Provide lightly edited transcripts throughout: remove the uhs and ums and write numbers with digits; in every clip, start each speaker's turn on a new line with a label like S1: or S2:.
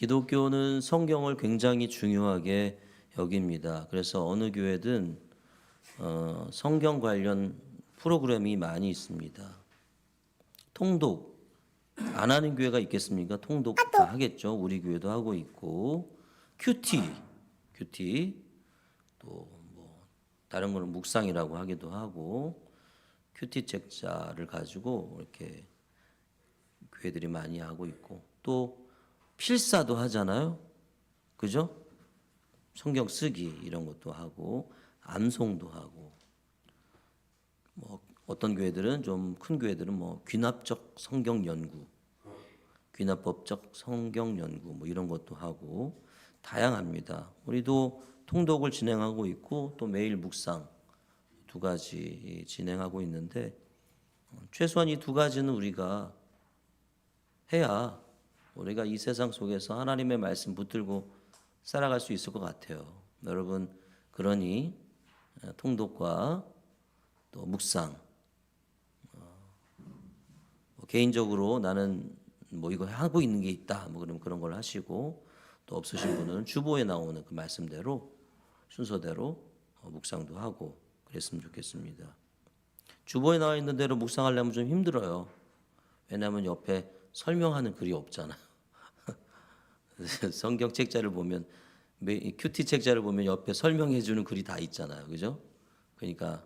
S1: 기독교는 성경을 굉장히 중요하게 여깁니다. 그래서 어느 교회든 성경 관련 프로그램이 많이 있습니다. 통독 안 하는 교회가 있겠습니까? 통독 다 하겠죠. 우리 교회도 하고 있고 큐티 또 뭐 다른 거는 묵상이라고 하기도 하고 큐티 책자를 가지고 이렇게 교회들이 많이 하고 있고 또 필사도 하잖아요. 그죠? 성경 쓰기 이런 것도 하고 암송도 하고 뭐 어떤 교회들은 좀 큰 교회들은 뭐 귀납적 성경 연구, 귀납법적 성경 연구 뭐 이런 것도 하고 다양합니다. 우리도 통독을 진행하고 있고 또 매일 묵상 두 가지 진행하고 있는데 최소한 이 두 가지는 우리가 해야 우리가 이 세상 속에서 하나님의 말씀 붙들고 살아갈 수 있을 것 같아요. 여러분 그러니 통독과 또 묵상 개인적으로 나는 뭐 이거 하고 있는 게 있다 뭐 그런 걸 하시고 또 없으신 분은 주보에 나오는 그 말씀대로 순서대로 묵상도 하고 그랬으면 좋겠습니다. 주보에 나와 있는 대로 묵상하려면 좀 힘들어요. 왜냐하면 옆에 설명하는 글이 없잖아요. 성경 책자를 보면 큐티 책자를 보면 옆에 설명해 주는 글이 다 있잖아요. 그죠? 그러니까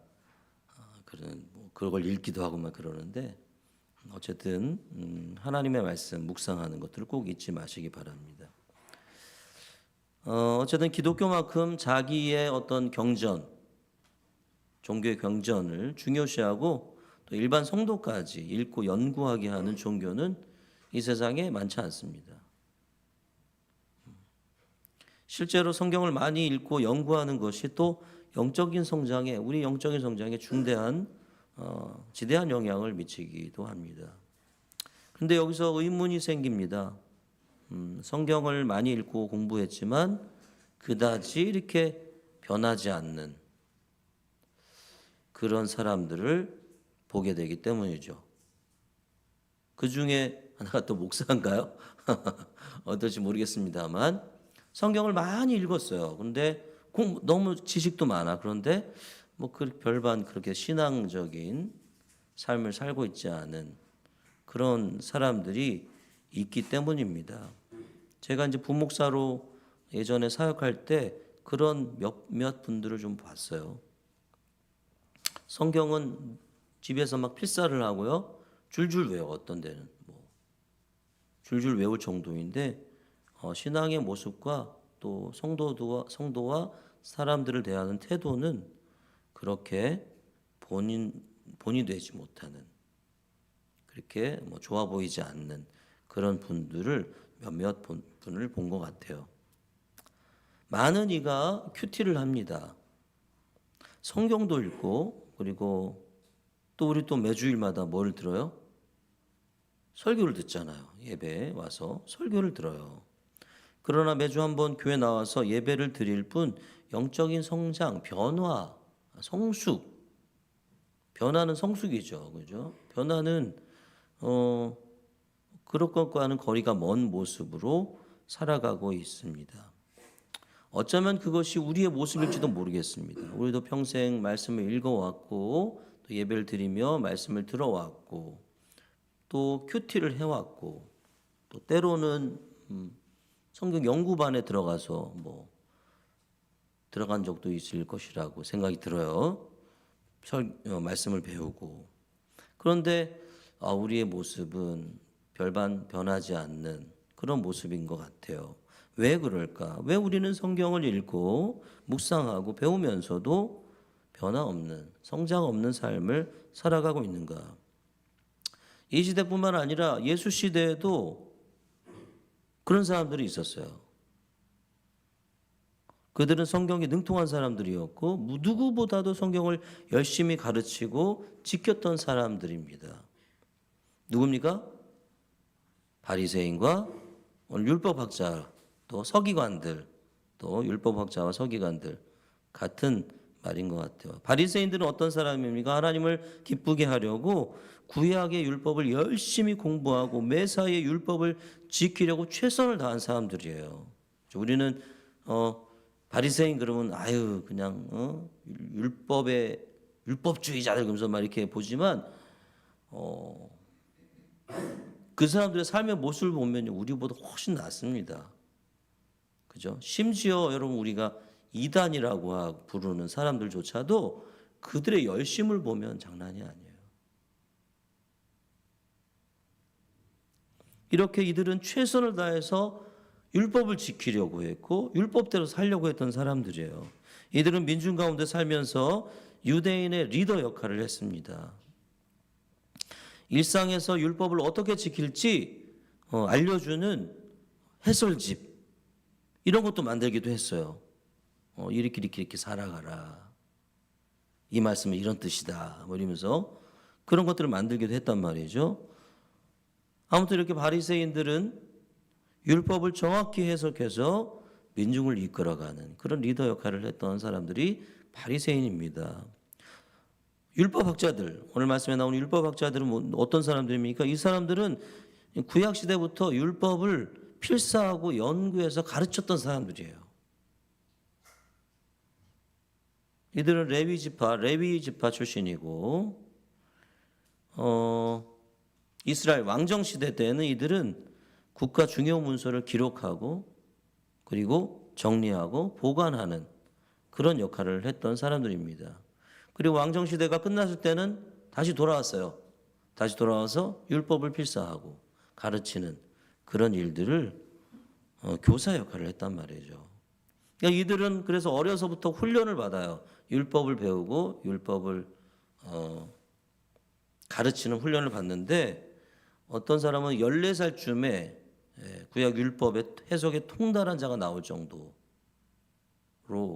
S1: 그런 뭐 그걸 읽기도 하고 막 그러는데 어쨌든 하나님의 말씀 묵상하는 것들을 꼭 잊지 마시기 바랍니다. 어쨌든 기독교만큼 자기의 어떤 경전, 종교의 경전을 중요시하고 또 일반 성도까지 읽고 연구하게 하는 종교는 이 세상에 많지 않습니다. 실제로 성경을 많이 읽고 연구하는 것이 또 우리 영적인 성장에 지대한 영향을 미치기도 합니다. 그런데 여기서 의문이 생깁니다. 성경을 많이 읽고 공부했지만 그다지 이렇게 변하지 않는 그런 사람들을 보게 되기 때문이죠. 그 중에 하나가 또 목사인가요? 어떨지 모르겠습니다만 성경을 많이 읽었어요. 그런데 너무 지식도 많아. 그런데 뭐 별반 그렇게 신앙적인 삶을 살고 있지 않은 그런 사람들이 있기 때문입니다. 제가 이제 부목사로 예전에 사역할 때 그런 몇몇 분들을 좀 봤어요. 성경은 집에서 막 필사를 하고요. 줄줄 외워 어떤 데는 뭐 줄줄 외울 정도인데 신앙의 모습과 또 성도와 사람들을 대하는 태도는 그렇게 본이 되지 못하는 그렇게 뭐 좋아 보이지 않는 그런 분들을 몇몇 분을 본 것 같아요. 많은 이가 큐티를 합니다. 성경도 읽고 그리고 또 우리 또 매주일마다 뭘 들어요? 설교를 듣잖아요. 예배에 와서 설교를 들어요. 그러나 매주 한번 교회 나와서 예배를 드릴 뿐 영적인 성장, 변화, 성숙, 변화는 성숙이죠. 그죠? 변화는 그런 것과는 거리가 먼 모습으로 살아가고 있습니다. 어쩌면 그것이 우리의 모습일지도 모르겠습니다. 우리도 평생 말씀을 읽어왔고 또 예배를 드리며 말씀을 들어왔고 또 큐티를 해왔고 또 때로는 성경 연구반에 들어가서 뭐 들어간 적도 있을 것이라고 생각이 들어요. 말씀을 배우고 그런데 우리의 모습은 별반 변하지 않는 그런 모습인 것 같아요. 왜 그럴까? 왜 우리는 성경을 읽고 묵상하고 배우면서도 변화 없는 성장 없는 삶을 살아가고 있는가? 이 시대뿐만 아니라 예수 시대에도 그런 사람들이 있었어요. 그들은 성경에 능통한 사람들이었고 누구보다도 성경을 열심히 가르치고 지켰던 사람들입니다. 누굽니까? 바리새인과 율법학자 또 서기관들 또 율법학자와 서기관들 같은 말인 것 같아요. 바리새인들은 어떤 사람입니까? 하나님을 기쁘게 하려고 구약의 율법을 열심히 공부하고 매사에 율법을 지키려고 최선을 다한 사람들이에요. 우리는 바리새인 그러면 아유 그냥 율법의 율법주의자들 그러면서 막 이렇게 보지만 그 사람들의 삶의 모습을 보면요 우리보다 훨씬 낫습니다. 그죠? 심지어 여러분 우리가 이단이라고 부르는 사람들조차도 그들의 열심을 보면 장난이 아니에요. 이렇게 이들은 최선을 다해서 율법을 지키려고 했고 율법대로 살려고 했던 사람들이에요. 이들은 민중 가운데 살면서 유대인의 리더 역할을 했습니다. 일상에서 율법을 어떻게 지킬지 알려주는 해설집 이런 것도 만들기도 했어요. 이렇게 살아가라. 이 말씀은 이런 뜻이다. 뭐 이러면서 그런 것들을 만들기도 했단 말이죠. 아무튼 이렇게 바리새인들은 율법을 정확히 해석해서 민중을 이끌어가는 그런 리더 역할을 했던 사람들이 바리새인입니다. 율법학자들, 오늘 말씀에 나오는 율법학자들은 어떤 사람들입니까? 이 사람들은 구약 시대부터 율법을 필사하고 연구해서 가르쳤던 사람들이에요. 이들은 레위 지파 출신이고 이스라엘 왕정 시대 때는 이들은 국가 중요 문서를 기록하고 그리고 정리하고 보관하는 그런 역할을 했던 사람들입니다. 그리고 왕정 시대가 끝났을 때는 다시 돌아왔어요. 다시 돌아와서 율법을 필사하고 가르치는 그런 일들을 교사 역할을 했단 말이죠. 그러니까 이들은 그래서 어려서부터 훈련을 받아요. 율법을 배우고 율법을 가르치는 훈련을 받는데 어떤 사람은 14살쯤에 구약 율법의 해석에 통달한 자가 나올 정도로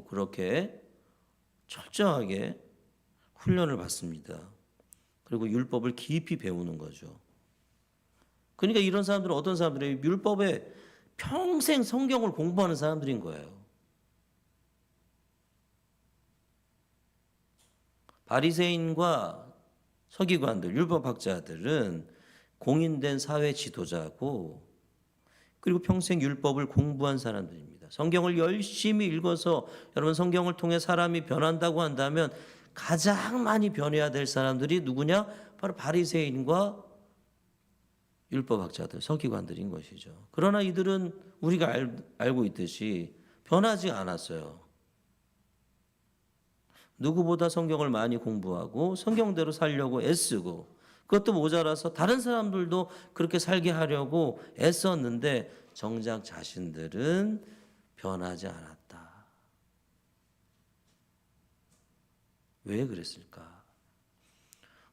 S1: 그렇게 철저하게 훈련을 받습니다. 그리고 율법을 깊이 배우는 거죠. 그러니까 이런 사람들은 어떤 사람들이 율법에 평생 성경을 공부하는 사람들인 거예요. 바리새인과 서기관들, 율법학자들은 공인된 사회 지도자고 그리고 평생 율법을 공부한 사람들입니다. 성경을 열심히 읽어서 여러분 성경을 통해 사람이 변한다고 한다면 가장 많이 변해야 될 사람들이 누구냐? 바로 바리새인과 율법학자들, 서기관들인 것이죠. 그러나 이들은 우리가 알고 있듯이 변하지 않았어요. 누구보다 성경을 많이 공부하고 성경대로 살려고 애쓰고 그것도 모자라서 다른 사람들도 그렇게 살게 하려고 애썼는데 정작 자신들은 변하지 않았다. 왜 그랬을까?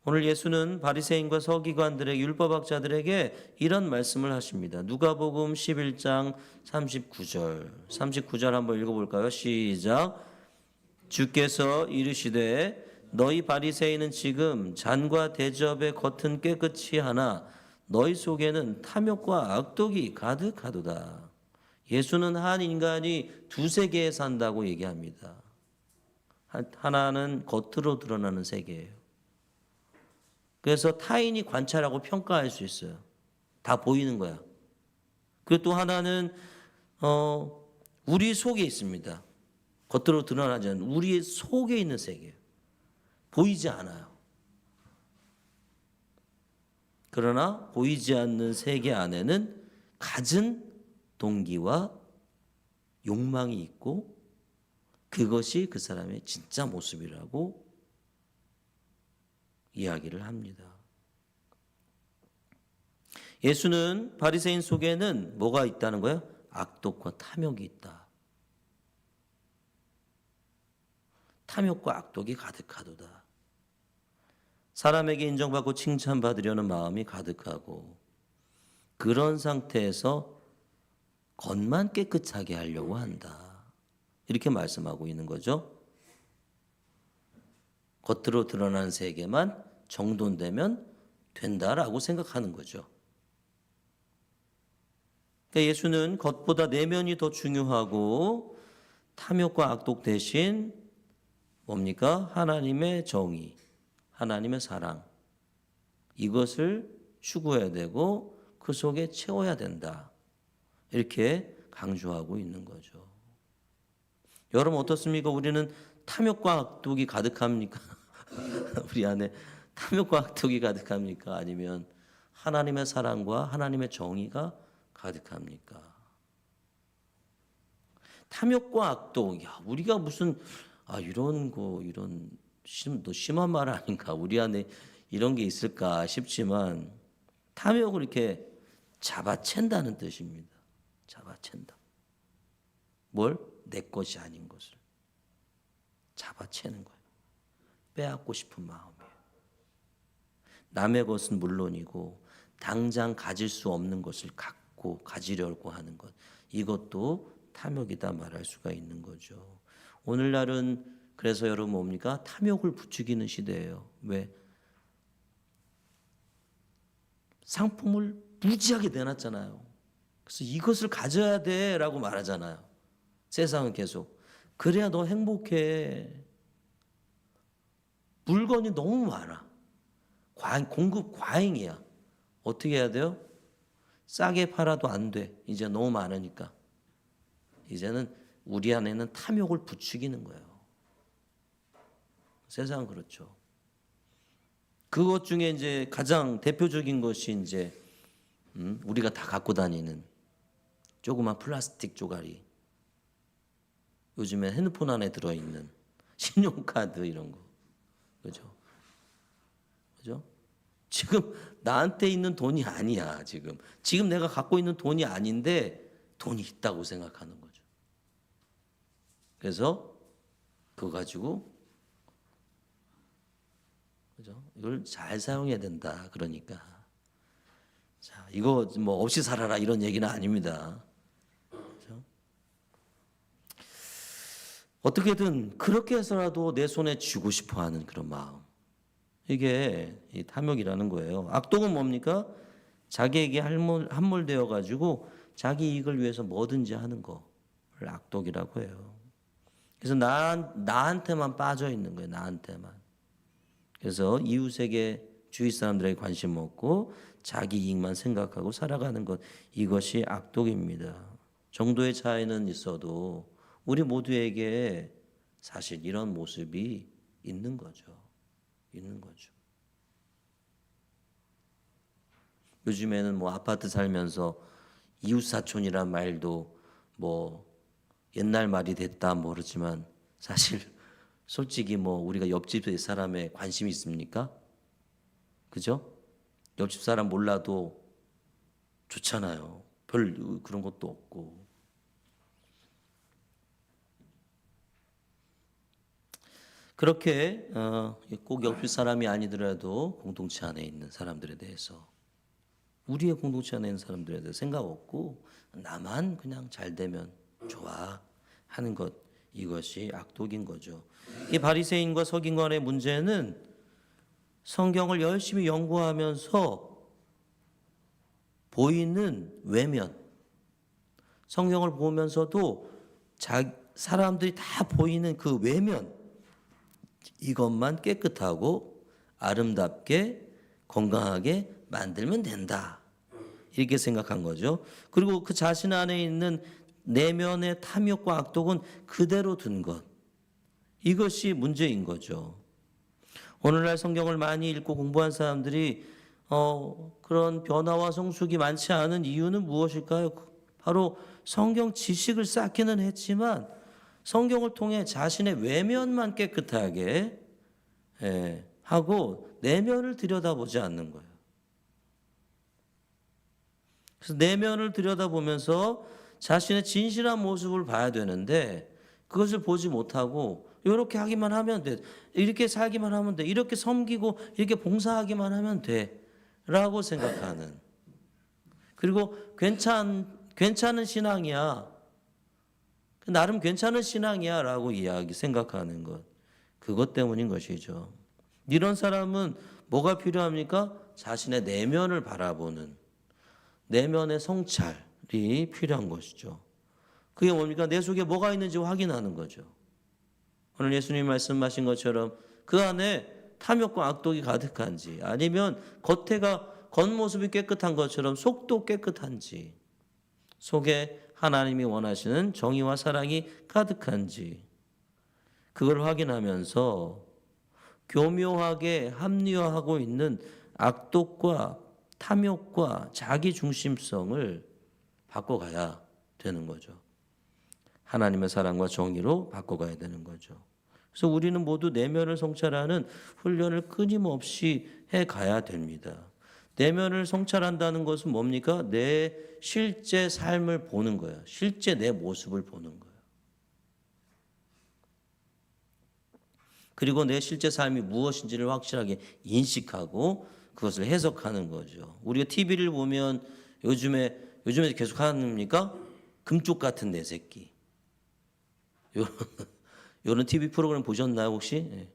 S1: 오늘 예수는 바리새인과 서기관들의 율법학자들에게 이런 말씀을 하십니다. 누가복음 11장 39절 한번 읽어볼까요? 시작. 주께서 이르시되 너희 바리새인은 지금 잔과 대접의 겉은 깨끗이 하나 너희 속에는 탐욕과 악독이 가득하도다. 예수는 한 인간이 두세 개에 산다고 얘기합니다. 하나는 겉으로 드러나는 세계예요. 그래서 타인이 관찰하고 평가할 수 있어요. 다 보이는 거야. 그리고 또 하나는 우리 속에 있습니다. 겉으로 드러나지 않는 우리의 속에 있는 세계예요. 보이지 않아요. 그러나 보이지 않는 세계 안에는 갖은 동기와 욕망이 있고 그것이 그 사람의 진짜 모습이라고 이야기를 합니다. 예수는 바리새인 속에는 뭐가 있다는 거예요? 악독과 탐욕이 있다. 탐욕과 악독이 가득하도다. 사람에게 인정받고 칭찬받으려는 마음이 가득하고 그런 상태에서 겉만 깨끗하게 하려고 한다. 이렇게 말씀하고 있는 거죠. 겉으로 드러나는 세계만 정돈되면 된다라고 생각하는 거죠. 그러니까 예수는 겉보다 내면이 더 중요하고 탐욕과 악독 대신 뭡니까? 하나님의 정의, 하나님의 사랑. 이것을 추구해야 되고 그 속에 채워야 된다. 이렇게 강조하고 있는 거죠. 여러분 어떻습니까? 우리는 탐욕과 악독이 가득합니까? 우리 안에 탐욕과 악독이 가득합니까? 아니면 하나님의 사랑과 하나님의 정의가 가득합니까? 탐욕과 악독, 야, 우리가 무슨 이런 거 이런 심한 말 아닌가? 우리 안에 이런 게 있을까 싶지만 탐욕을 이렇게 잡아챈다는 뜻입니다. 잡아챈다. 뭘? 내 것이 아닌 것을 잡아채는 거예요. 빼앗고 싶은 마음이에요. 남의 것은 물론이고 당장 가질 수 없는 것을 가지려고 하는 것, 이것도 탐욕이다 말할 수가 있는 거죠. 오늘날은 그래서 여러분 뭡니까? 탐욕을 부추기는 시대예요. 왜? 상품을 무지하게 내놨잖아요. 그래서 이것을 가져야 돼라고 말하잖아요. 세상은 계속. 그래야 너 행복해. 물건이 너무 많아. 공급 과잉이야. 어떻게 해야 돼요? 싸게 팔아도 안 돼. 이제 너무 많으니까. 이제는 우리 안에는 탐욕을 부추기는 거예요. 세상은 그렇죠. 그것 중에 이제 가장 대표적인 것이 이제 우리가 다 갖고 다니는 조그만 플라스틱 조가리. 요즘에 핸드폰 안에 들어있는 신용카드 이런 거. 그죠? 그죠? 지금 나한테 있는 돈이 아니야, 지금. 지금 내가 갖고 있는 돈이 아닌데 돈이 있다고 생각하는 거죠. 그래서 그거 가지고 그죠? 이걸 잘 사용해야 된다. 그러니까. 자, 이거 뭐 없이 살아라 이런 얘기는 아닙니다. 그죠? 어떻게든 그렇게 해서라도 내 손에 쥐고 싶어 하는 그런 마음. 이게 이 탐욕이라는 거예요. 악독은 뭡니까? 자기에게 함몰되어 가지고 자기 이익을 위해서 뭐든지 하는 거를 악독이라고 해요. 그래서 나한테만 빠져 있는 거예요. 나한테만. 그래서 이웃에게 주위 사람들에게 관심 없고 자기 이익만 생각하고 살아가는 것, 이것이 악독입니다. 정도의 차이는 있어도 우리 모두에게 사실 이런 모습이 있는 거죠. 있는 거죠. 요즘에는 뭐 아파트 살면서 이웃사촌이란 말도 뭐 옛날 말이 됐다 모르지만 사실 솔직히 뭐 우리가 옆집 사람에 관심이 있습니까? 그죠? 옆집 사람 몰라도 좋잖아요. 별 그런 것도 없고. 그렇게 꼭 옆집 사람이 아니더라도 공동체 안에 있는 사람들에 대해서, 우리의 공동체 안에 있는 사람들에 대해서 생각 없고 나만 그냥 잘 되면 좋아 하는 것, 이것이 악독인 거죠. 이 바리새인과 서기관의 문제는 성경을 열심히 연구하면서 보이는 외면, 성경을 보면서도 사람들이 다 보이는 그 외면, 이것만 깨끗하고 아름답게 건강하게 만들면 된다, 이렇게 생각한 거죠. 그리고 그 자신 안에 있는 내면의 탐욕과 악독은 그대로 둔 것, 이것이 문제인 거죠. 오늘날 성경을 많이 읽고 공부한 사람들이 그런 변화와 성숙이 많지 않은 이유는 무엇일까요? 바로 성경 지식을 쌓기는 했지만 성경을 통해 자신의 외면만 깨끗하게 하고 내면을 들여다보지 않는 거예요. 그래서 내면을 들여다보면서 자신의 진실한 모습을 봐야 되는데 그것을 보지 못하고 이렇게 하기만 하면 돼, 이렇게 살기만 하면 돼, 이렇게 섬기고 이렇게 봉사하기만 하면 돼 라고 생각하는, 그리고 괜찮은 신앙이야, 나름 괜찮은 신앙이야 라고 생각하는 것, 그것 때문인 것이죠. 이런 사람은 뭐가 필요합니까? 자신의 내면을 바라보는 내면의 성찰이 필요한 것이죠. 그게 뭡니까? 내 속에 뭐가 있는지 확인하는 거죠. 오늘 예수님 말씀하신 것처럼 그 안에 탐욕과 악독이 가득한지, 아니면 겉모습이 깨끗한 것처럼 속도 깨끗한지, 속에 하나님이 원하시는 정의와 사랑이 가득한지, 그걸 확인하면서 교묘하게 합리화하고 있는 악독과 탐욕과 자기중심성을 바꿔가야 되는 거죠. 하나님의 사랑과 정의로 바꿔가야 되는 거죠. 그래서 우리는 모두 내면을 성찰하는 훈련을 끊임없이 해가야 됩니다. 내면을 성찰한다는 것은 뭡니까? 내 실제 삶을 보는 거예요. 실제 내 모습을 보는 거예요. 그리고 내 실제 삶이 무엇인지를 확실하게 인식하고 그것을 해석하는 거죠. 우리가 TV를 보면 요즘에 계속 하니까 금쪽 같은 내 새끼. 요런 TV 프로그램 보셨나요 혹시? 네.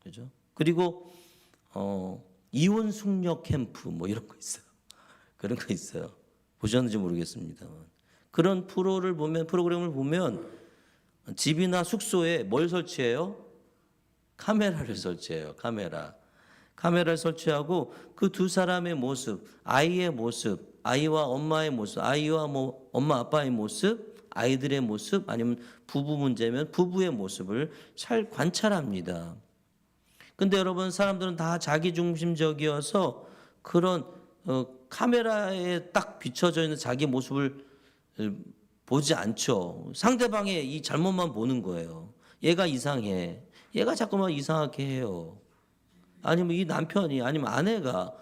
S1: 그죠? 그리고 이혼 숙녀 캠프 뭐 이런 거 있어요. 그런 거 있어요. 보셨는지 모르겠습니다만 그런 프로그램을 보면 집이나 숙소에 뭘 설치해요? 카메라를 설치해요. 카메라를 설치하고 그 두 사람의 모습, 아이의 모습, 아이와 엄마의 모습, 아이와 뭐 엄마 아빠의 모습, 아이들의 모습, 아니면 부부 문제면 부부의 모습을 잘 관찰합니다. 근데 여러분, 사람들은 다 자기중심적이어서 그런 카메라에 딱 비춰져 있는 자기 모습을 보지 않죠. 상대방의 이 잘못만 보는 거예요. 얘가 이상해. 얘가 자꾸만 이상하게 해요. 아니면 이 남편이, 아니면 아내가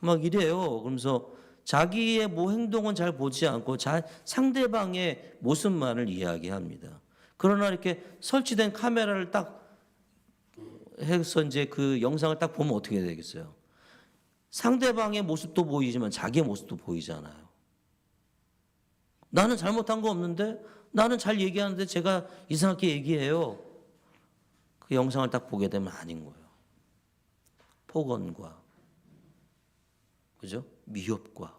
S1: 막 이래요. 그러면서 자기의 뭐 행동은 잘 보지 않고 상대방의 모습만을 이야기합니다. 그러나 이렇게 설치된 카메라를 딱 해서 이제 그 영상을 딱 보면 어떻게 되겠어요? 상대방의 모습도 보이지만 자기의 모습도 보이잖아요. 나는 잘못한 거 없는데, 나는 잘 얘기하는데 제가 이상하게 얘기해요. 그 영상을 딱 보게 되면 아닌 거예요. 폭언과, 그죠? 미협과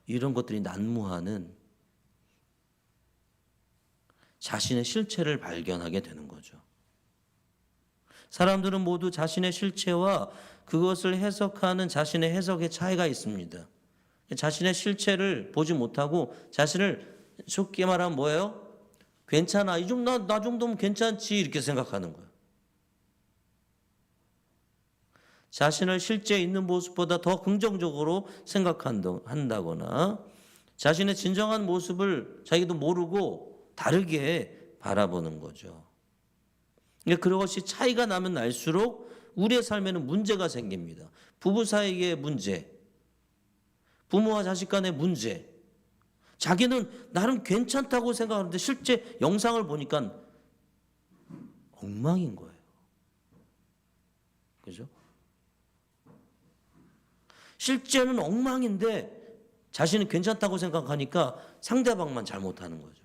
S1: 이런 것들이 난무하는 자신의 실체를 발견하게 되는 거죠. 사람들은 모두 자신의 실체와 그것을 해석하는 자신의 해석의 차이가 있습니다. 자신의 실체를 보지 못하고 자신을 쉽게 말하면 뭐예요? 괜찮아. 나 정도면 괜찮지. 이렇게 생각하는 거예요. 자신을 실제 있는 모습보다 더 긍정적으로 생각한다거나 자신의 진정한 모습을 자기도 모르고 다르게 바라보는 거죠. 그것이 차이가 나면 날수록 우리의 삶에는 문제가 생깁니다. 부부 사이의 문제, 부모와 자식 간의 문제. 자기는 나름 괜찮다고 생각하는데 실제 영상을 보니까 엉망인 거예요. 그죠? 실제는 엉망인데 자신은 괜찮다고 생각하니까 상대방만 잘못하는 거죠.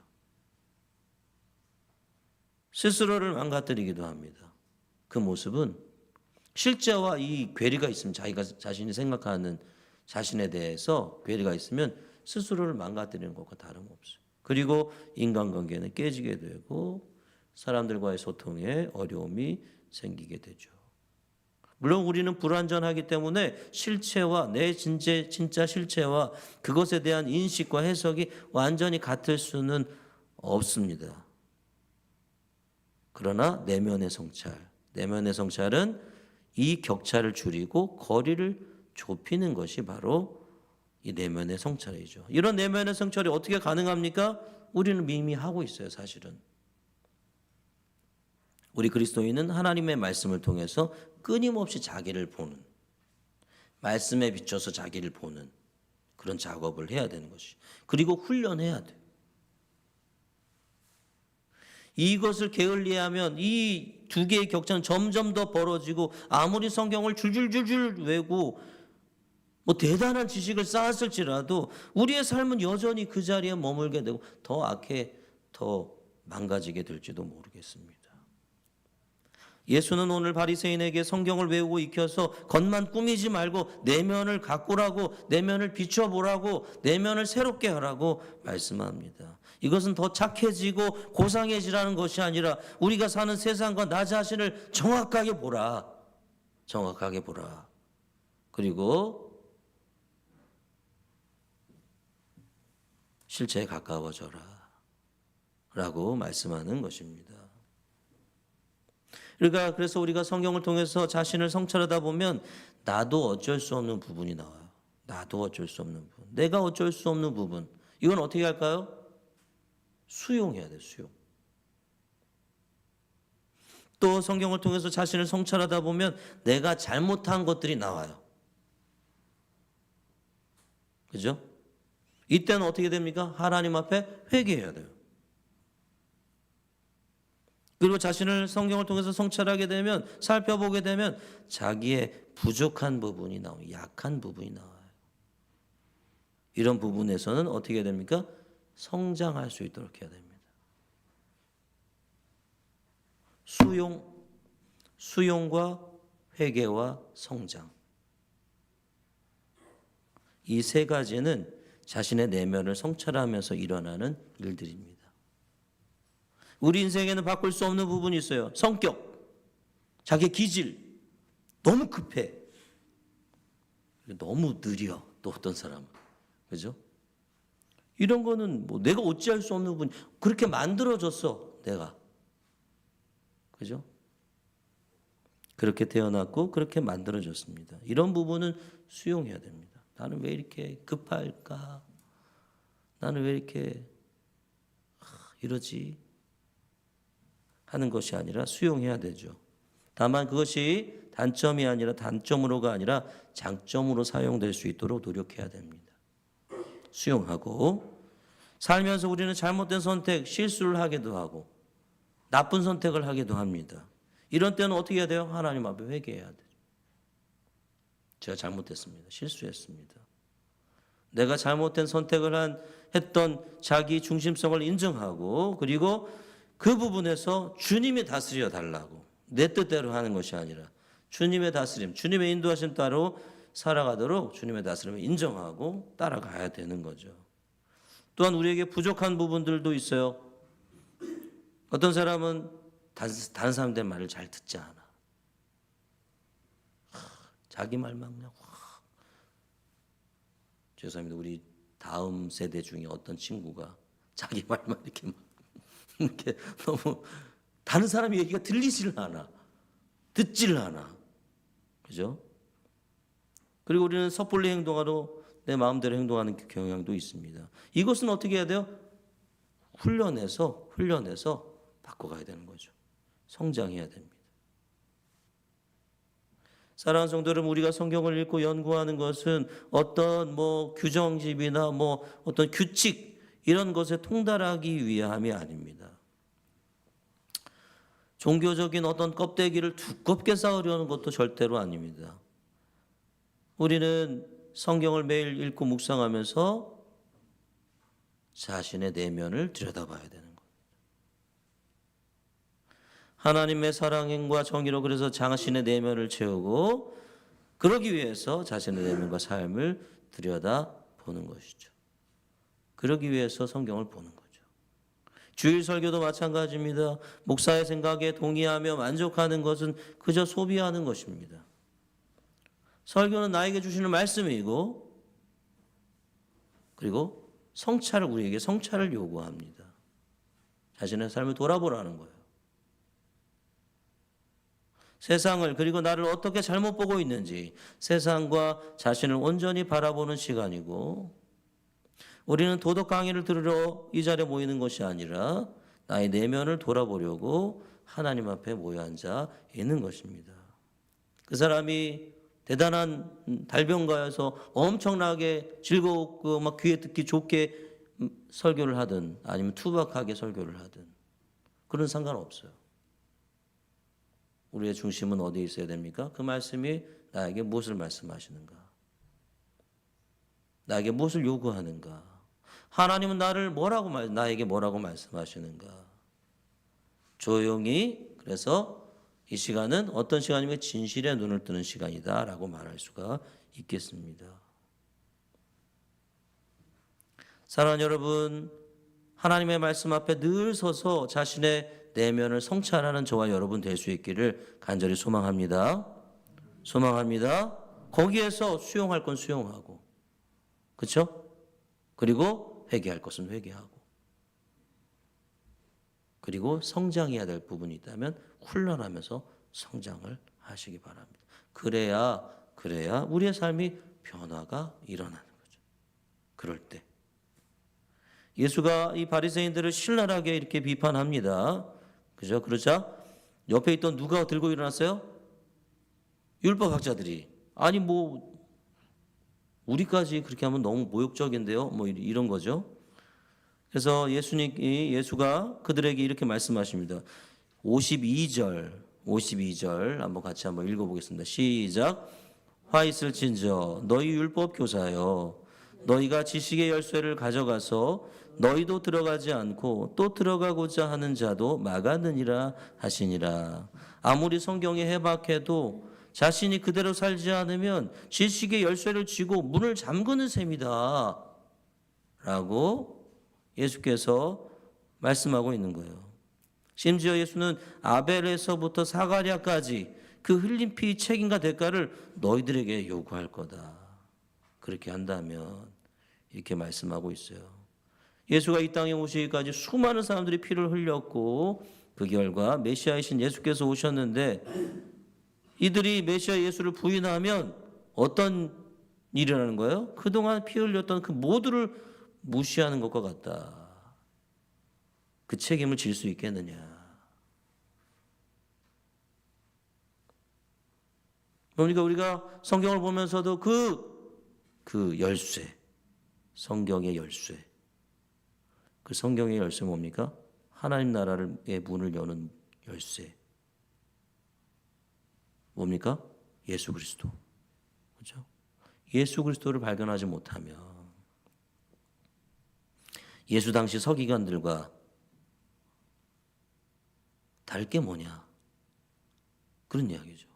S1: 스스로를 망가뜨리기도 합니다. 그 모습은 실제와 이 괴리가 있으면, 자신이 생각하는 자신에 대해서 괴리가 있으면 스스로를 망가뜨리는 것과 다름없어요. 그리고 인간관계는 깨지게 되고 사람들과의 소통에 어려움이 생기게 되죠. 물론 우리는 불완전하기 때문에 실체와 내 진짜 실체와 그것에 대한 인식과 해석이 완전히 같을 수는 없습니다. 그러나 내면의 성찰은 이 격차를 줄이고 거리를 좁히는 것이 바로 이 내면의 성찰이죠. 이런 내면의 성찰이 어떻게 가능합니까? 우리는 이미 하고 있어요, 사실은. 우리 그리스도인은 하나님의 말씀을 통해서 끊임없이 자기를 보는, 말씀에 비춰서 자기를 보는 그런 작업을 해야 되는 것이, 그리고 훈련해야 돼요. 이것을 게을리하면 이 두 개의 격차는 점점 더 벌어지고 아무리 성경을 줄줄줄줄 외고 뭐 대단한 지식을 쌓았을지라도 우리의 삶은 여전히 그 자리에 머물게 되고 더 망가지게 될지도 모르겠습니다. 예수는 오늘 바리새인에게 성경을 외우고 익혀서 겉만 꾸미지 말고 내면을 가꾸라고, 내면을 비춰보라고, 내면을 새롭게 하라고 말씀합니다. 이것은 더 착해지고 고상해지라는 것이 아니라 우리가 사는 세상과 나 자신을 정확하게 보라. 정확하게 보라. 그리고 실체에 가까워져라 라고 말씀하는 것입니다. 그래서 우리가 성경을 통해서 자신을 성찰하다 보면 나도 어쩔 수 없는 부분이 나와요. 나도 어쩔 수 없는 부분. 내가 어쩔 수 없는 부분. 이건 어떻게 할까요? 수용해야 돼요. 수용. 또 성경을 통해서 자신을 성찰하다 보면 내가 잘못한 것들이 나와요. 그죠? 이때는 어떻게 됩니까? 하나님 앞에 회개해야 돼요. 그리고 자신을 성경을 통해서 성찰하게 되면, 살펴보게 되면 자기의 부족한 부분이 나와요. 약한 부분이 나와요. 이런 부분에서는 어떻게 해야 됩니까? 성장할 수 있도록 해야 됩니다. 수용과 회개와 성장. 이 세 가지는 자신의 내면을 성찰하면서 일어나는 일들입니다. 우리 인생에는 바꿀 수 없는 부분이 있어요. 성격, 자기 기질, 너무 급해, 너무 느려. 또 어떤 사람은, 그죠? 이런 거는 뭐 내가 어찌할 수 없는 부분, 그렇게 만들어졌어, 내가, 그죠? 그렇게 태어났고 그렇게 만들어졌습니다. 이런 부분은 수용해야 됩니다. 나는 왜 이렇게 급할까? 나는 왜 이렇게 이러지? 하는 것이 아니라 수용해야 되죠. 다만 그것이 단점이 아니라 단점으로가 아니라 장점으로 사용될 수 있도록 노력해야 됩니다. 수용하고 살면서 우리는 잘못된 선택, 실수를 하기도 하고 나쁜 선택을 하기도 합니다. 이런 때는 어떻게 해야 돼요? 하나님 앞에 회개해야 돼요. 제가 잘못했습니다. 실수했습니다. 내가 잘못된 선택을 했던 자기 중심성을 인정하고 그리고 그 부분에서 주님이 다스려 달라고, 내 뜻대로 하는 것이 아니라 주님의 다스림, 주님의 인도하심 따로 살아가도록 주님의 다스림을 인정하고 따라가야 되는 거죠. 또한 우리에게 부족한 부분들도 있어요. 어떤 사람은 다른 사람들 말을 잘 듣지 않아. 자기 말만 그냥 죄송합니다. 우리 다음 세대 중에 어떤 친구가 자기 말만 이렇게 너무 다른 사람 얘기가 들리지를 않아. 듣지를 않아. 그죠? 그리고 우리는 섣불리 행동하러 내 마음대로 행동하는 경향도 있습니다. 이것은 어떻게 해야 돼요? 훈련해서 바꿔가야 되는 거죠. 성장해야 됩니다. 사랑하는 성도 여러분, 우리가 성경을 읽고 연구하는 것은 어떤 규정집이나 어떤 규칙 이런 것에 통달하기 위함이 아닙니다. 종교적인 어떤 껍데기를 두껍게 쌓으려는 것도 절대로 아닙니다. 우리는 성경을 매일 읽고 묵상하면서 자신의 내면을 들여다봐야 되는 겁니다. 하나님의 사랑과 정의로 그래서 자신의 내면을 채우고 그러기 위해서 자신의 내면과 삶을 들여다보는 것이죠. 그러기 위해서 성경을 보는 거죠. 주일 설교도 마찬가지입니다. 목사의 생각에 동의하며 만족하는 것은 그저 소비하는 것입니다. 설교는 나에게 주시는 말씀이고 그리고 우리에게 성찰을 요구합니다. 자신의 삶을 돌아보라는 거예요. 세상을 그리고 나를 어떻게 잘못 보고 있는지 세상과 자신을 온전히 바라보는 시간이고 우리는 도덕 강의를 들으러 이 자리에 모이는 것이 아니라 나의 내면을 돌아보려고 하나님 앞에 모여 앉아 있는 것입니다. 그 사람이 대단한 달변가여서 엄청나게 즐겁고 막 귀에 듣기 좋게 설교를 하든 아니면 투박하게 설교를 하든 그런 상관없어요. 우리의 중심은 어디에 있어야 됩니까? 그 말씀이 나에게 무엇을 말씀하시는가? 나에게 무엇을 요구하는가? 하나님은 나에게 뭐라고 말씀하시는가? 조용히 그래서 이 시간은 어떤 시간이면 진실의 눈을 뜨는 시간이다라고 말할 수가 있겠습니다. 사랑하는 여러분, 하나님의 말씀 앞에 늘 서서 자신의 내면을 성찰하는 저와 여러분 될 수 있기를 간절히 소망합니다. 소망합니다. 거기에서 수용할 건 수용하고, 그렇죠? 그리고 회개할 것은 회개하고, 그리고 성장해야 될 부분이 있다면 훈련하면서 성장을 하시기 바랍니다. 그래야 우리의 삶이 변화가 일어나는 거죠. 그럴 때 예수가 이 바리새인들을 신랄하게 이렇게 비판합니다. 그죠? 그러자 옆에 있던 누가 들고 일어났어요? 율법학자들이. 아니 뭐 우리까지 그렇게 하면 너무 모욕적인데요. 뭐 이런 거죠. 그래서 예수가 그들에게 이렇게 말씀하십니다. 52절 한번 같이 한번 읽어보겠습니다. 시작. 화 있을진저 너희 율법 교사여, 너희가 지식의 열쇠를 가져가서 너희도 들어가지 않고 또 들어가고자 하는 자도 막았느니라 하시니라. 아무리 성경이 해박해도 자신이 그대로 살지 않으면 지식의 열쇠를 쥐고 문을 잠그는 셈이다 라고 예수께서 말씀하고 있는 거예요. 심지어 예수는 아벨에서부터 사가랴까지 그 흘린 피 책임과 대가를 너희들에게 요구할 거다. 그렇게 한다면 이렇게 말씀하고 있어요. 예수가 이 땅에 오시기까지 수많은 사람들이 피를 흘렸고 그 결과 메시아이신 예수께서 오셨는데 이들이 메시아 예수를 부인하면 어떤 일이라는 거예요? 그동안 피 흘렸던 그 모두를 무시하는 것과 같다. 그 책임을 질 수 있겠느냐. 그러니까 우리가 성경을 보면서도 그 열쇠, 성경의 열쇠, 그 성경의 열쇠 뭡니까? 하나님 나라의 문을 여는 열쇠. 뭡니까? 예수 그리스도. 그렇죠? 예수 그리스도를 발견하지 못하면 예수 당시 서기관들과 다를 게 뭐냐? 그런 이야기죠.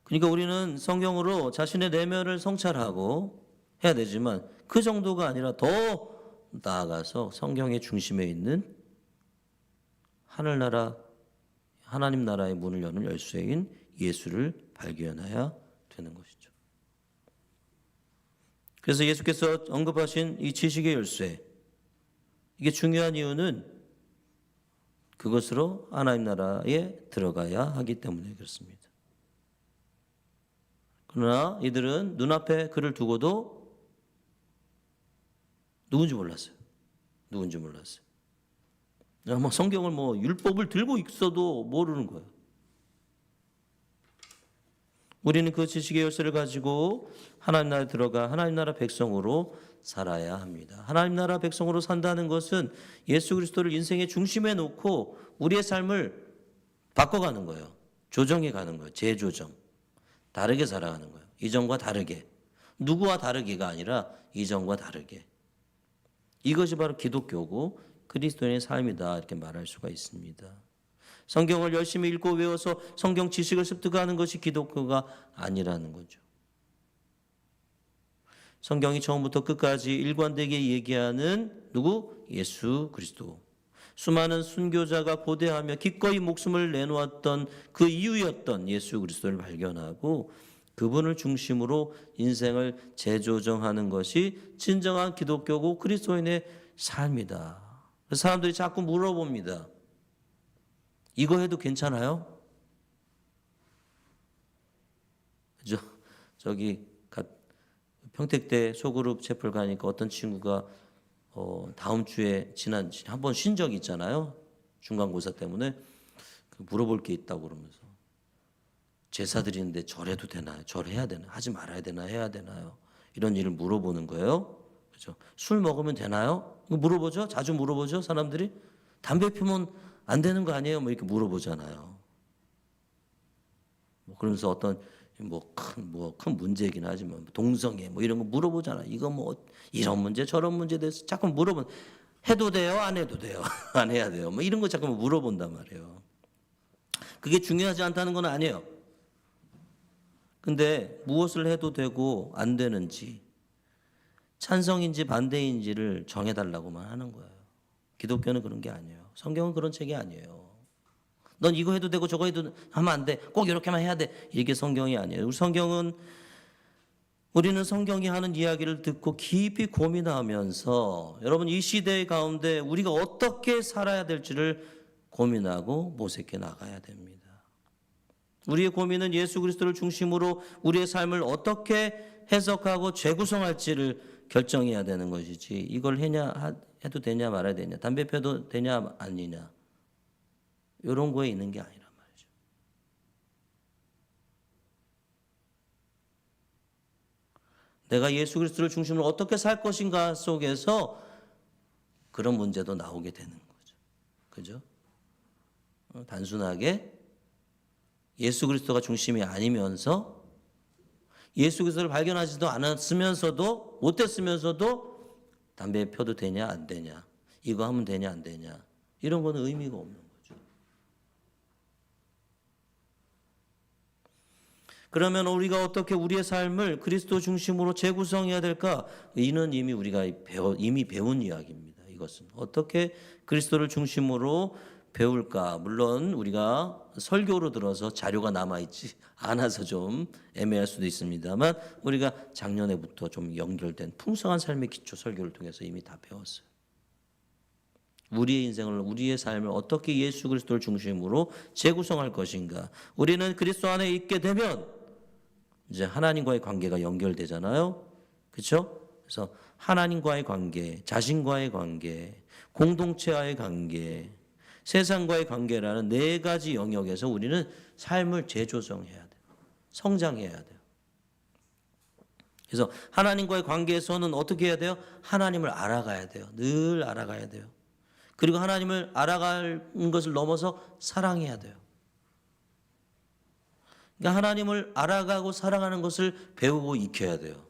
S1: 그러니까 우리는 성경으로 자신의 내면을 성찰하고 해야 되지만 그 정도가 아니라 더 나아가서 성경의 중심에 있는 하늘나라, 하나님 나라의 문을 여는 열쇠인 예수를 발견해야 되는 것이죠. 그래서 예수께서 언급하신 이 지식의 열쇠, 이게 중요한 이유는 그것으로 하나님 나라에 들어가야 하기 때문에 그렇습니다. 그러나 이들은 눈앞에 그를 두고도 누군지 몰랐어요. 뭐 성경을 뭐 율법을 들고 있어도 모르는 거예요. 우리는 그 지식의 열쇠를 가지고 하나님 나라에 들어가 하나님 나라 백성으로 살아야 합니다. 하나님 나라 백성으로 산다는 것은 예수 그리스도를 인생의 중심에 놓고 우리의 삶을 바꿔가는 거예요. 조정해 가는 거예요. 재조정. 다르게 살아가는 거예요. 이전과 다르게. 누구와 다르게가 아니라 이전과 다르게. 이것이 바로 기독교고 그리스도인의 삶이다 이렇게 말할 수가 있습니다. 성경을 열심히 읽고 외워서 성경 지식을 습득하는 것이 기독교가 아니라는 거죠. 성경이 처음부터 끝까지 일관되게 얘기하는 누구? 예수 그리스도. 수많은 순교자가 고대하며 기꺼이 목숨을 내놓았던 그 이유였던 예수 그리스도를 발견하고 그분을 중심으로 인생을 재조정하는 것이 진정한 기독교고 그리스도인의 삶이다. 사람들이 자꾸 물어봅니다. 이거 해도 괜찮아요? 그죠? 저기 평택대 소그룹 채플 가니까 어떤 친구가 다음 주에 한 번 쉰 적이 있잖아요. 중간고사 때문에 물어볼 게 있다고 그러면서 제사 드리는데 절해도 되나요? 절해야 되나요? 하지 말아야 되나요? 해야 되나요? 이런 일을 물어보는 거예요. 그렇죠? 술 먹으면 되나요? 이거 물어보죠. 자주 물어보죠. 사람들이 담배 피우면 안 되는 거 아니에요? 뭐 이렇게 물어보잖아요. 뭐 그러면서 어떤 큰 문제이긴 하지만 동성애 뭐 이런 거 물어보잖아요. 이거 뭐 이런 문제 저런 문제에 대해서 자꾸 물어본 해도 돼요? 안 해도 돼요? 안 해야 돼요? 뭐 이런 거 자꾸 물어본단 말이에요. 그게 중요하지 않다는 건 아니에요. 근데 무엇을 해도 되고 안 되는지, 찬성인지 반대인지를 정해달라고만 하는 거예요. 기독교는 그런 게 아니에요. 성경은 그런 책이 아니에요. 넌 이거 해도 되고 저거 해도 하면 안 돼. 꼭 이렇게만 해야 돼. 이게 성경이 아니에요. 우리는 성경이 하는 이야기를 듣고 깊이 고민하면서 여러분 이 시대 가운데 우리가 어떻게 살아야 될지를 고민하고 모색해 나가야 됩니다. 우리의 고민은 예수 그리스도를 중심으로 우리의 삶을 어떻게 해석하고 재구성할지를 결정해야 되는 것이지 이걸 해도 되냐 말아야 되냐 담배 펴도 되냐 아니냐 이런 거에 있는 게 아니란 말이죠. 내가 예수 그리스도를 중심으로 어떻게 살 것인가 속에서 그런 문제도 나오게 되는 거죠. 그죠? 단순하게 예수 그리스도가 중심이 아니면서 예수 그리스도를 발견하지도 않았으면서도 못했으면서도 담배 펴도 되냐 안 되냐 이거 하면 되냐 안 되냐 이런 거는 의미가 없는 거죠. 그러면 우리가 어떻게 우리의 삶을 그리스도 중심으로 재구성해야 될까? 이는 우리가 이미 배운 이야기입니다. 이것은 어떻게 그리스도를 중심으로 배울까? 물론 우리가 설교로 들어서 자료가 남아있지 않아서 좀 애매할 수도 있습니다만 우리가 작년에부터 좀 연결된 풍성한 삶의 기초 설교를 통해서 이미 다 배웠어요. 우리의 인생을 우리의 삶을 어떻게 예수 그리스도를 중심으로 재구성할 것인가. 우리는 그리스도 안에 있게 되면 이제 하나님과의 관계가 연결되잖아요. 그렇죠? 그래서 하나님과의 관계, 자신과의 관계, 공동체와의 관계, 세상과의 관계라는 네 가지 영역에서 우리는 삶을 재조정해야 돼요. 성장해야 돼요. 그래서 하나님과의 관계에서는 어떻게 해야 돼요? 하나님을 알아가야 돼요. 늘 알아가야 돼요. 그리고 하나님을 알아가는 것을 넘어서 사랑해야 돼요. 그러니까 하나님을 알아가고 사랑하는 것을 배우고 익혀야 돼요.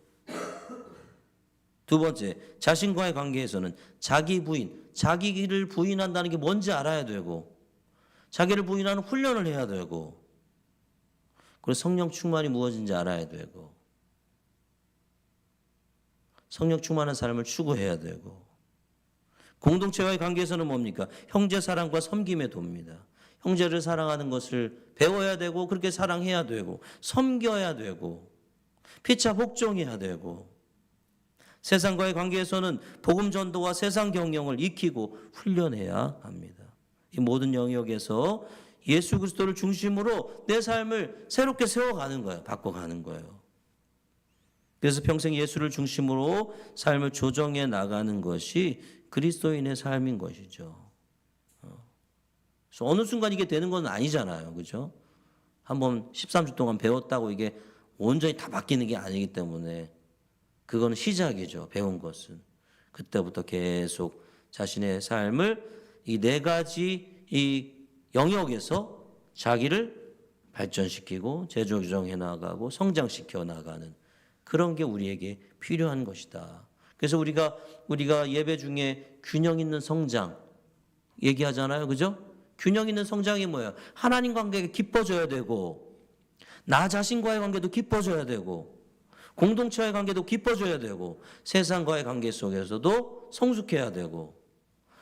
S1: 두 번째, 자신과의 관계에서는 자기 부인, 자기를 부인한다는 게 뭔지 알아야 되고 자기를 부인하는 훈련을 해야 되고 그리고 성령 충만이 무엇인지 알아야 되고 성령 충만한 삶을 추구해야 되고 공동체와의 관계에서는 뭡니까? 형제 사랑과 섬김에 돕니다. 형제를 사랑하는 것을 배워야 되고 그렇게 사랑해야 되고 섬겨야 되고 피차 복종해야 되고 세상과의 관계에서는 복음 전도와 세상 경영을 익히고 훈련해야 합니다. 이 모든 영역에서 예수 그리스도를 중심으로 내 삶을 새롭게 세워가는 거예요. 바꿔가는 거예요. 그래서 평생 예수를 중심으로 삶을 조정해 나가는 것이 그리스도인의 삶인 것이죠. 그래서 어느 순간 이게 되는 건 아니잖아요. 그죠? 한번 13주 동안 배웠다고 이게 온전히 다 바뀌는 게 아니기 때문에 그거는 시작이죠. 배운 것은. 그때부터 계속 자신의 삶을 이 네 가지 이 영역에서 자기를 발전시키고 재조정해 나가고 성장시켜 나가는 그런 게 우리에게 필요한 것이다. 그래서 우리가 예배 중에 균형 있는 성장 얘기하잖아요. 그죠? 균형 있는 성장이 뭐예요? 하나님 관계가 깊어져야 되고 나 자신과의 관계도 깊어져야 되고 공동체와의 관계도 깊어져야 되고 세상과의 관계 속에서도 성숙해야 되고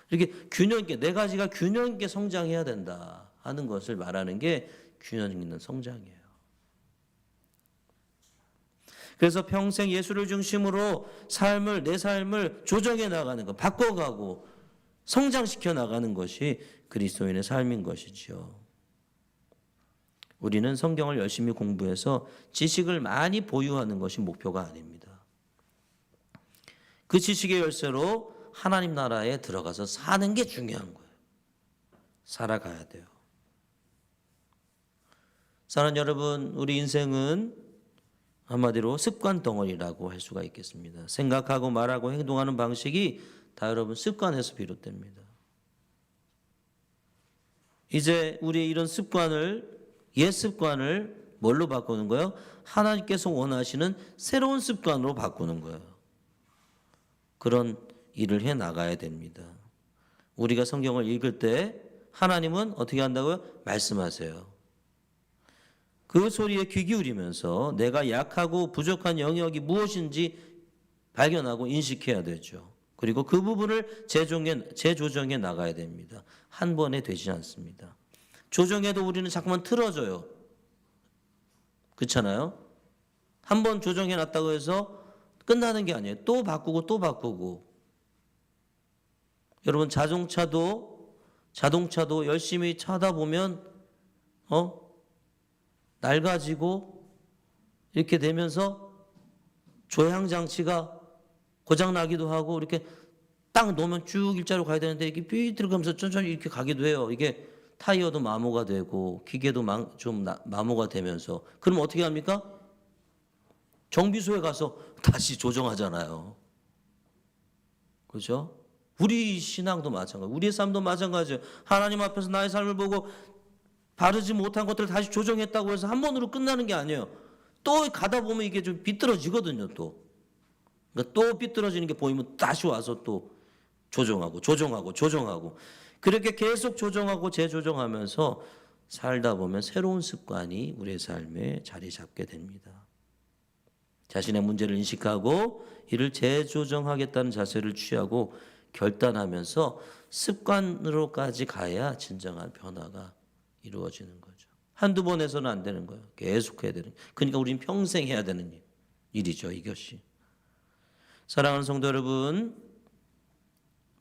S1: 이렇게 균형 있게 네 가지가 균형 있게 성장해야 된다 하는 것을 말하는 게 균형 있는 성장이에요. 그래서 평생 예수를 중심으로 내 삶을 조정해 나가는 것, 바꿔가고 성장시켜 나가는 것이 그리스도인의 삶인 것이죠. 우리는 성경을 열심히 공부해서 지식을 많이 보유하는 것이 목표가 아닙니다. 그 지식의 열쇠로 하나님 나라에 들어가서 사는 게 중요한 거예요. 살아가야 돼요. 사랑하는 여러분, 우리 인생은 한마디로 습관 덩어리라고 할 수가 있겠습니다. 생각하고 말하고 행동하는 방식이 다 여러분 습관에서 비롯됩니다. 이제 우리의 이런 옛 습관을 뭘로 바꾸는 거예요? 하나님께서 원하시는 새로운 습관으로 바꾸는 거예요. 그런 일을 해 나가야 됩니다. 우리가 성경을 읽을 때 하나님은 어떻게 한다고요? 말씀하세요. 그 소리에 귀 기울이면서 내가 약하고 부족한 영역이 무엇인지 발견하고 인식해야 되죠. 그리고 그 부분을 재조정해 나가야 됩니다. 한 번에 되지 않습니다. 조정해도 우리는 자꾸만 틀어져요. 그렇잖아요? 한 번 조정해 놨다고 해서 끝나는 게 아니에요. 또 바꾸고 또 바꾸고. 여러분 자동차도 열심히 차다 보면 낡아지고 이렇게 되면서 조향 장치가 고장 나기도 하고 이렇게 딱 놓으면 쭉 일자로 가야 되는데 이렇게 삐뚤어가면서 천천히 이렇게 가기도 해요. 이게 타이어도 마모가 되고 기계도 좀 마모가 되면서 그럼 어떻게 합니까? 정비소에 가서 다시 조정하잖아요. 그렇죠? 우리 신앙도 마찬가지, 우리의 삶도 마찬가지예요. 하나님 앞에서 나의 삶을 보고 바르지 못한 것들을 다시 조정했다고 해서 한 번으로 끝나는 게 아니에요. 또 가다 보면 이게 좀 비뚤어지거든요. 그러니까 또 비뚤어지는 게 보이면 다시 와서 또 조정하고 그렇게 계속 조정하고 재조정하면서 살다 보면 새로운 습관이 우리의 삶에 자리 잡게 됩니다. 자신의 문제를 인식하고 이를 재조정하겠다는 자세를 취하고 결단하면서 습관으로까지 가야 진정한 변화가 이루어지는 거죠. 한두 번 해서는 안 되는 거예요. 계속 해야 되는 거예요. 그러니까 우리는 평생 해야 되는 일이죠. 이것이. 사랑하는 성도 여러분,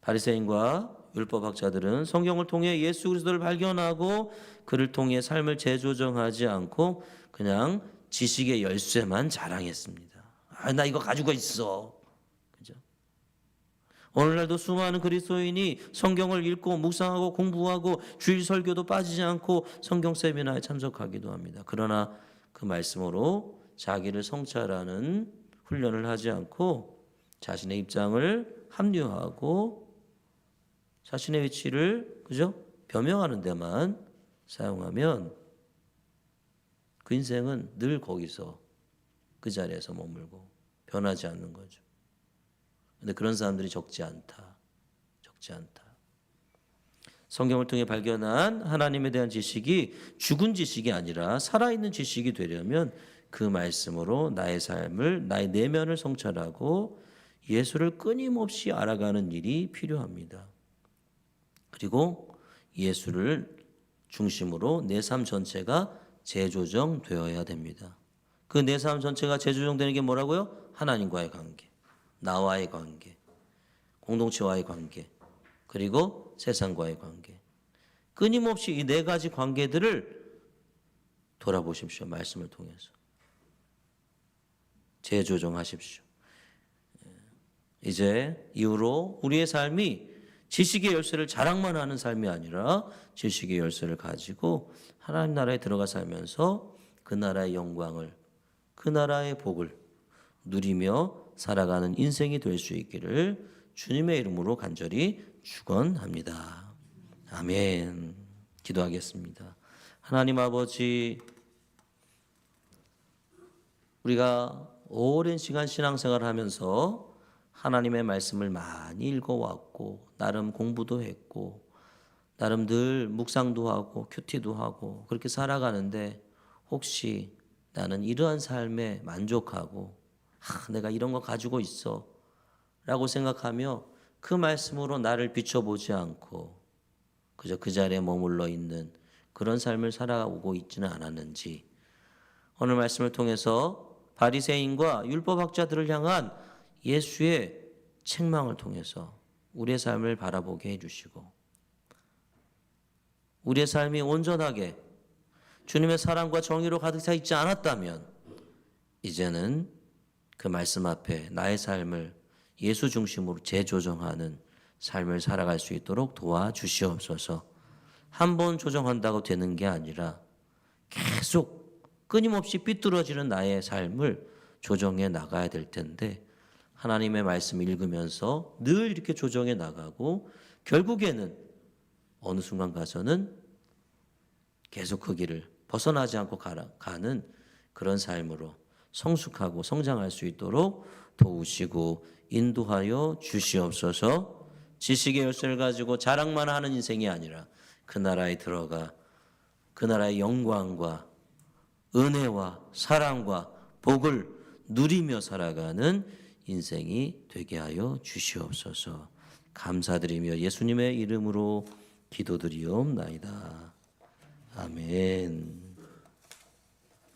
S1: 바리새인과 율법학자들은 성경을 통해 예수 그리스도를 발견하고 그를 통해 삶을 재조정하지 않고 그냥 지식의 열쇠만 자랑했습니다. 나 이거 가지고 있어. 그죠? 오늘날도 수많은 그리스도인이 성경을 읽고 묵상하고 공부하고 주일 설교도 빠지지 않고 성경 세미나에 참석하기도 합니다. 그러나 그 말씀으로 자기를 성찰하는 훈련을 하지 않고 자신의 입장을 합리화하고 자신의 위치를 그죠? 변명하는 데만 사용하면 그 인생은 늘 거기서 그 자리에서 머물고 변하지 않는 거죠. 그런데 그런 사람들이 적지 않다. 성경을 통해 발견한 하나님에 대한 지식이 죽은 지식이 아니라 살아있는 지식이 되려면 그 말씀으로 나의 삶을, 나의 내면을 성찰하고 예수를 끊임없이 알아가는 일이 필요합니다. 그리고 예수를 중심으로 내 삶 전체가 재조정되어야 됩니다. 그 내 삶 전체가 재조정되는 게 뭐라고요? 하나님과의 관계, 나와의 관계, 공동체와의 관계, 그리고 세상과의 관계. 끊임없이 이 네 가지 관계들을 돌아보십시오. 말씀을 통해서. 재조정하십시오. 이제 이후로 우리의 삶이 지식의 열쇠를 자랑만 하는 삶이 아니라 지식의 열쇠를 가지고 하나님 나라에 들어가 살면서 그 나라의 영광을, 그 나라의 복을 누리며 살아가는 인생이 될 수 있기를 주님의 이름으로 간절히 축원합니다. 아멘. 기도하겠습니다. 하나님 아버지, 우리가 오랜 시간 신앙생활을 하면서 하나님의 말씀을 많이 읽어왔고 나름 공부도 했고 나름 늘 묵상도 하고 큐티도 하고 그렇게 살아가는데 혹시 나는 이러한 삶에 만족하고 내가 이런 거 가지고 있어 라고 생각하며 그 말씀으로 나를 비춰보지 않고 그저 그 자리에 머물러 있는 그런 삶을 살아오고 있지는 않았는지 오늘 말씀을 통해서 바리새인과 율법학자들을 향한 예수의 책망을 통해서 우리의 삶을 바라보게 해주시고 우리의 삶이 온전하게 주님의 사랑과 정의로 가득 차 있지 않았다면 이제는 그 말씀 앞에 나의 삶을 예수 중심으로 재조정하는 삶을 살아갈 수 있도록 도와주시옵소서. 한 번 조정한다고 되는 게 아니라 계속 끊임없이 삐뚤어지는 나의 삶을 조정해 나가야 될 텐데 하나님의 말씀 읽으면서 늘 이렇게 조정해 나가고 결국에는 어느 순간 가서는 계속 그 길을 벗어나지 않고 가는 그런 삶으로 성숙하고 성장할 수 있도록 도우시고 인도하여 주시옵소서. 지식의 열쇠를 가지고 자랑만 하는 인생이 아니라 그 나라에 들어가 그 나라의 영광과 은혜와 사랑과 복을 누리며 살아가는 인생이 되게 하여 주시옵소서. 감사드리며 예수님의 이름으로 기도드리옵나이다. 아멘.